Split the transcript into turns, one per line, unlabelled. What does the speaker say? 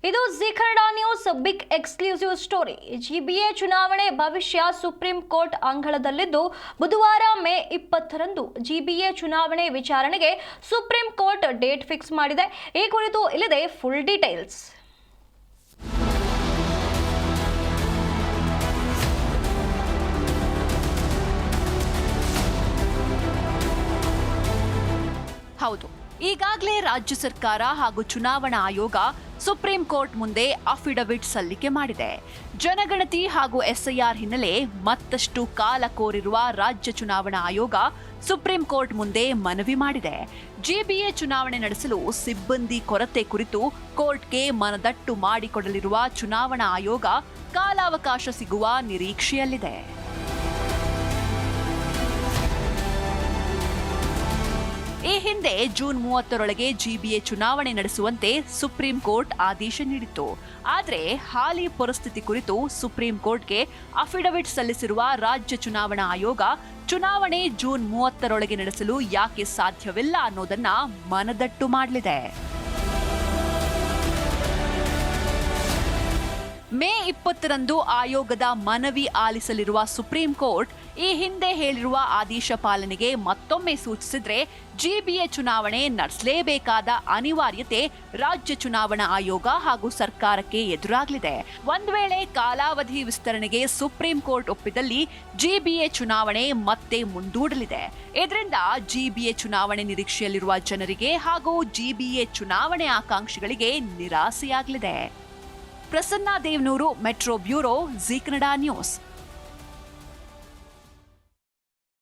ಇದು Zee Kannada news big exclusive story. GBA ಚುನಾವಣೆ ಭವಿಷ್ಯ ಸುಪ್ರೀಂ ಕೋರ್ಟ್ ಅಂಗಳದಲ್ಲಿದ್ದು ಬುಧವಾರ ಮೇ 20ರಂದು ಜಿಬಿಎ ಚುನಾವಣೆ ವಿಚಾರಣೆಗೆ ಸುಪ್ರೀಂ ಕೋರ್ಟ್ ಡೇಟ್ ಫಿಕ್ಸ್ ಮಾಡಿದೆ. ಈ ಕುರಿತು ಇಲ್ಲಿದೆ ಫುಲ್ ಡೀಟೇಲ್ಸ್.
ಹೌದು, ಈಗಾಗಲೇ ರಾಜ್ಯ ಸರ್ಕಾರ ಹಾಗೂ ಚುನಾವಣಾ ಆಯೋಗ ಸುಪ್ರೀಂ ಕೋರ್ಟ್ ಮುಂದೆ ಅಫಿಡವಿಟ್ ಸಲ್ಲಿಕೆ ಮಾಡಿದೆ. ಜನಗಣತಿ ಹಾಗೂ ಎಸ್ಐಆರ್ ಹಿನ್ನೆಲೆ ಮತ್ತಷ್ಟು ಕಾಲ ಕೋರಿರುವ ರಾಜ್ಯ ಚುನಾವಣಾ ಆಯೋಗ ಸುಪ್ರೀಂ ಕೋರ್ಟ್ ಮುಂದೆ ಮನವಿ ಮಾಡಿದೆ. ಜಿಬಿಎ ಚುನಾವಣೆ ನಡೆಸಲು ಸಿಬ್ಬಂದಿ ಕೊರತೆ ಕುರಿತು ಕೋರ್ಟ್ಗೆ ಮನದಟ್ಟು ಮಾಡಿಕೊಡಲಿರುವ ಚುನಾವಣಾ ಆಯೋಗ ಕಾಲಾವಕಾಶ ಸಿಗುವ ನಿರೀಕ್ಷೆಯಲ್ಲಿದೆ. ಈ ಹಿಂದೆ ಜೂನ್ 30ರೊಳಗೆ ಜಿಬಿಎ ಚುನಾವಣೆ ನಡೆಸುವಂತೆ ಸುಪ್ರೀಂ ಕೋರ್ಟ್ ಆದೇಶ ನೀಡಿತ್ತು. ಆದರೆ ಹಾಲಿ ಪರಿಸ್ಥಿತಿ ಕುರಿತು ಸುಪ್ರೀಂ ಕೋರ್ಟ್ಗೆ ಅಫಿಡವಿಟ್ ಸಲ್ಲಿಸಿರುವ ರಾಜ್ಯ ಚುನಾವಣಾ ಆಯೋಗ ಚುನಾವಣೆ ಜೂನ್ 30ರೊಳಗೆ ನಡೆಸಲು ಯಾಕೆ ಸಾಧ್ಯವಿಲ್ಲ ಅನ್ನೋದನ್ನ ಮನದಟ್ಟು ಮಾಡಲಿದೆ. ಮೇ 20ರಂದು ಆಯೋಗದ ಮನವಿ ಆಲಿಸಲಿರುವ ಸುಪ್ರೀಂ ಕೋರ್ಟ್ ಈ ಹಿಂದೆ ಹೇಳಿರುವ ಆದೇಶ ಪಾಲನೆಗೆ ಮತ್ತೊಮ್ಮೆ ಸೂಚಿಸಿದ್ರೆ ಜಿಬಿಎ ಚುನಾವಣೆ ನಡೆಸಲೇಬೇಕಾದ ಅನಿವಾರ್ಯತೆ ರಾಜ್ಯ ಚುನಾವಣಾ ಆಯೋಗ ಹಾಗೂ ಸರ್ಕಾರಕ್ಕೆ ಎದುರಾಗಲಿದೆ. ಒಂದು ವೇಳೆ ಕಾಲಾವಧಿ ವಿಸ್ತರಣೆಗೆ ಸುಪ್ರೀಂ ಕೋರ್ಟ್ ಒಪ್ಪಿದಲ್ಲಿ ಜಿಬಿಎ ಚುನಾವಣೆ ಮತ್ತೆ ಮುಂದೂಡಲಿದೆ. ಇದರಿಂದ ಜಿಬಿಎ ಚುನಾವಣೆ ನಿರೀಕ್ಷೆಯಲ್ಲಿರುವ ಜನರಿಗೆ ಹಾಗೂ ಜಿಬಿಎ ಚುನಾವಣೆ ಆಕಾಂಕ್ಷಿಗಳಿಗೆ ನಿರಾಸೆಯಾಗಲಿದೆ. Prasanna Devanur, metro bureau, Zee Kannada news.